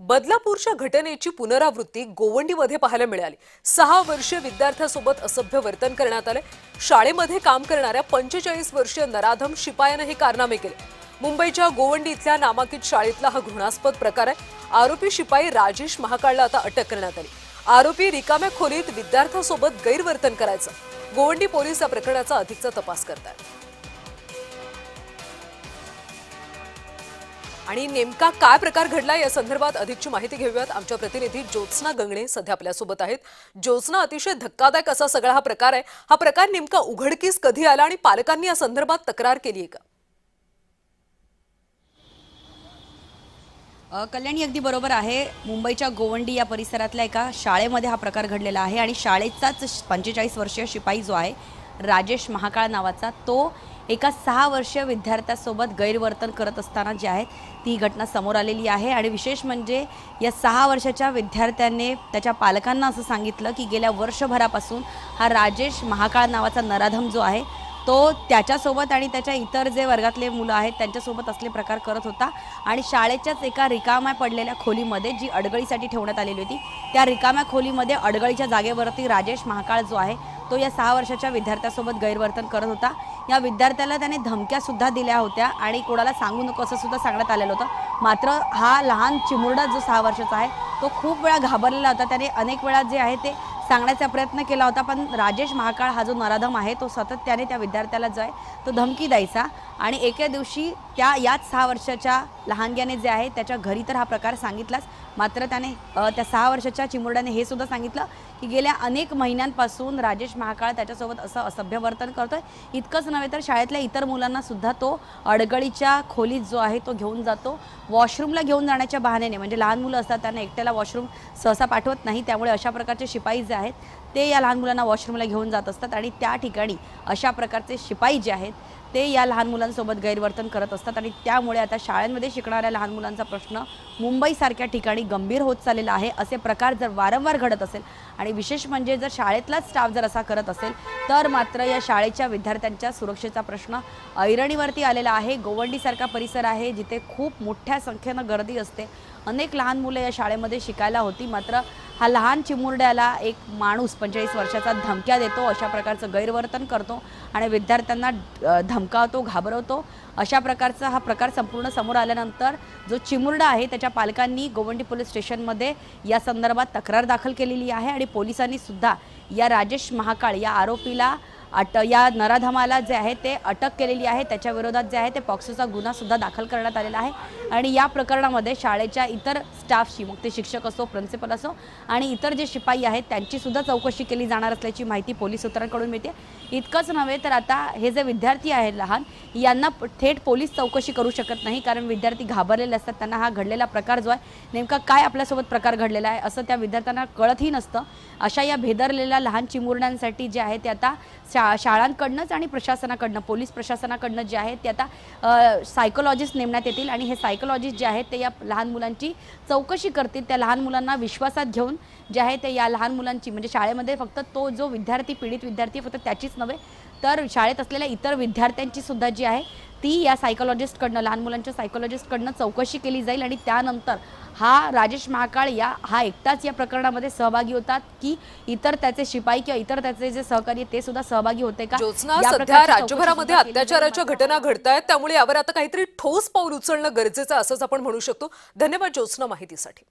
बदलापूरच्या घटनेची पुनरावृत्ती गोवंडीमध्ये पाहायला मिळाली। 6 वर्षीय विद्यार्थ्यासोबत असभ्य वर्तन करण्यात आले। शाळेमध्ये काम करणाऱ्या 45 वर्षीय नराधम शिपायाने हे कारनामे केले। मुंबईच्या गोवंडी इथल्या नामांकित शाळेतला हा घृणास्पद प्रकार आहे। आरोपी शिपाई राजेश महाकाळला आता अटक करण्यात आली। आरोपी रिकाम्या खोलीत विद्यार्थ्यासोबत गैरवर्तन करायचा। गोवंडी पोलीस या प्रकरणाचा अधिकचा तपास करतात। आणि नेमका काय प्रकार घडला या संदर्भात अधिकची माहिती घेऊयात। आमच्या प्रतिनिधी ज्योत्स्ना गंगणे सध्या आपल्या सोबत आहेत। ज्योत्स्ना, अतिशय धक्कादायक असा सगळा हा प्रकार आहे। हा प्रकार नेमका उघडकीस कधी आला आणि पालकांनी या संदर्भात तक्रार केली आहे का? कल्याणी, अगदी बरोबर आहे। मुंबईच्या गोवंडी या परिसरातल्या एका शाळेमध्ये हा प्रकार घडलेला आहे आणि शाळेचाच 45 वर्षीय शिपाई जो आहे राजेश महाकाळ नावाचा, तो एका 6 वर्षीय विद्यार्थ्यासोबत गैरवर्तन करत असताना जी आहे ती घटना समोर आलेली आहे। आणि विशेष म्हणजे या 6 वर्षाच्या विद्यार्थ्याने त्याच्या पालकांना असं सांगितलं की गेल्या वर्षभरापासून हा राजेश महाकाळ नावाचा नराधम जो आहे तो त्याच्यासोबत आणि त्याच्या इतर जे वर्गातले मुलं आहेत त्यांच्यासोबत असले प्रकार करत होता। आणि शाळेच्याच एका रिकाम्या पडलेल्या खोलीमध्ये जी अडगळीसाठी ठेवण्यात आलेली होती त्या रिकाम्या खोलीमध्ये अडगळीच्या जागेवरती राजेश महाकाळ जो आहे तो या 6 वर्षाच्या विद्यार्थ्यासोबत गैरवर्तन करत होता। या विद्यार्थ्याला त्याने धमक्यासुद्धा दिल्या होत्या आणि कोणाला सांगू नको असं सुद्धा सांगण्यात आलेलं होतं। मात्र हा लहान चिमुरडा जो 6 वर्षाचा आहे तो खूप वेळा घाबरलेला होता। त्याने अनेक वेळा जे आहे ते सांगण्याचा प्रयत्न केला होता, पण राजेश महाकाळ हा जो नराधम आहे तो सातत्याने त्या विद्यार्थ्याला जो आहे तो धमकी द्यायचा। आणि एके दिवशी याच 6 वर्षाच्या लहानग्याने जे आहे त्याच्या घरी तर हा प्रकार सांगितलाच, मात्र त्याने त्या 6 वर्षाच्या चिमुरड्याने हे सुद्धा सांगितलं की गेल्या अनेक महिन्यांपासून राजेश महाकाळ त्याच्यासोबत असं असभ्य वर्तन करतोय। इतकंच नव्हे तर शाळेतल्या इतर मुलांना सुद्धा तो अडगळीच्या खोलीत जो आहे तो घेऊन जातो। वॉशरूमला घेऊन जाण्याच्या बहाण्याने, म्हणजे लहान मुलं असतात त्यांना एकट्याला वॉशरूम सहसा पाठवत नाही, त्यामुळे अशा प्रकारचे शिपाई जे आहेत ते या लहान मुलांना वॉशरूमला घेऊन जात असतात आणि त्या ठिकाणी अशा प्रकारचे शिपाई जे आहेत ते या लहान मुलांसोबत गैरवर्तन करत असतात। आणि त्यामुळे आता शाळांमध्ये शिकणाऱ्या लहान मुलांचा प्रश्न मुंबईसारख्या ठिकाणी गंभीर होत चाललेला आहे। असे प्रकार जर वारंवार घडत असेल आणि विशेष म्हणजे जर शाळेतलाच स्टाफ जर असा करत असेल तर मात्र या शाळेच्या विद्यार्थ्यांच्या सुरक्षेचा प्रश्न ऐरणीवरती आलेला आहे। गोवंडीसारखा परिसर आहे जिथे खूप मोठ्या संख्येनं गर्दी असते, अनेक लहान मुलं या शाळेमध्ये शिकायला होती, मात्र हा लहान चिमुरड्याला एक माणूस 45 वर्षाचा धमक्या देतो, अशा प्रकारचं गैरवर्तन करतो आणि विद्यार्थ्यांना धमकावतो, घाबरवतो। अशा प्रकारचा हा प्रकार संपूर्ण समोर आल्यानंतर जो चिमुरडा आहे त्याच्या पालकांनी गोवंडी पोलीस स्टेशनमध्ये या संदर्भात तक्रार दाखल केलेली आहे आणि पोलिसांनी सुद्धा या राजेश महाकाळ या आरोपीला या नराधमाला जे आहे ते अटक केलेली आहे। त्याच्या विरोधात जे आहे ते पॉक्सोचा गुन्हा सुद्धा दाखल करण्यात आलेला आहे। आणि या प्रकरणामध्ये शाळेच्या इतर स्टाफची, मग ते शिक्षक असो, प्रिन्सिपल असो आणि इतर जे शिपाई आहेत त्यांची सुद्धा चौकशी केली जाणार असल्याची माहिती पोलीस सूत्रांकडून मिळते। इतकंच नव्हे तर आता हे जे विद्यार्थी आहेत लहान, यांना थेट पोलीस चौकशी करू शकत नाही, कारण विद्यार्थी घाबरलेले असतात। त्यांना हा घडलेला प्रकार जो आहे नेमका काय आपल्यासोबत प्रकार घडलेला आहे असं त्या विद्यार्थ्यांना कळतही नसतं। अशा या भेदरलेल्या लहान चिमुरड्यांसाठी जे आहे ते आता शाळांकडनंच आणि प्रशासनाकडनं, पोलीस प्रशासनाकडनं जे आहे ते आता सायकोलॉजिस्ट नेमण्यात येतील आणि हे सायकोलॉजिस्ट जे आहेत ते या लहान मुलांची चौकशी करतील। त्या लहान मुलांना विश्वासात घेऊन जे आहे ते या लहान मुलांची, म्हणजे शाळेमध्ये फक्त तो जो विद्यार्थी, पीडित विद्यार्थी फक्त त्याचीच नव्हे तर शाळेत असलेल्या इतर विद्यार्थ्यांची सुद्धा जी आहे ती या सायकोलॉजिस्टकडनं, लहान मुलांच्या सायकोलॉजिस्टकडनं चौकशी केली जाईल। आणि त्यानंतर हा राजेश महाकाळ हा एकटाच या प्रकरणामध्ये सहभागी होतात की इतर त्याचे शिपाई किंवा इतर त्याचे जे सहकारी ते सुद्धा सहभागी होते का? ज्योत्स्ना, सध्या राज्यभरामध्ये अत्याचाराच्या घटना घडतायत, त्यामुळे यावर आता काहीतरी ठोस पाऊल उचलणं गरजेचं असंच आपण म्हणू शकतो। धन्यवाद ज्योत्स्ना माहितीसाठी।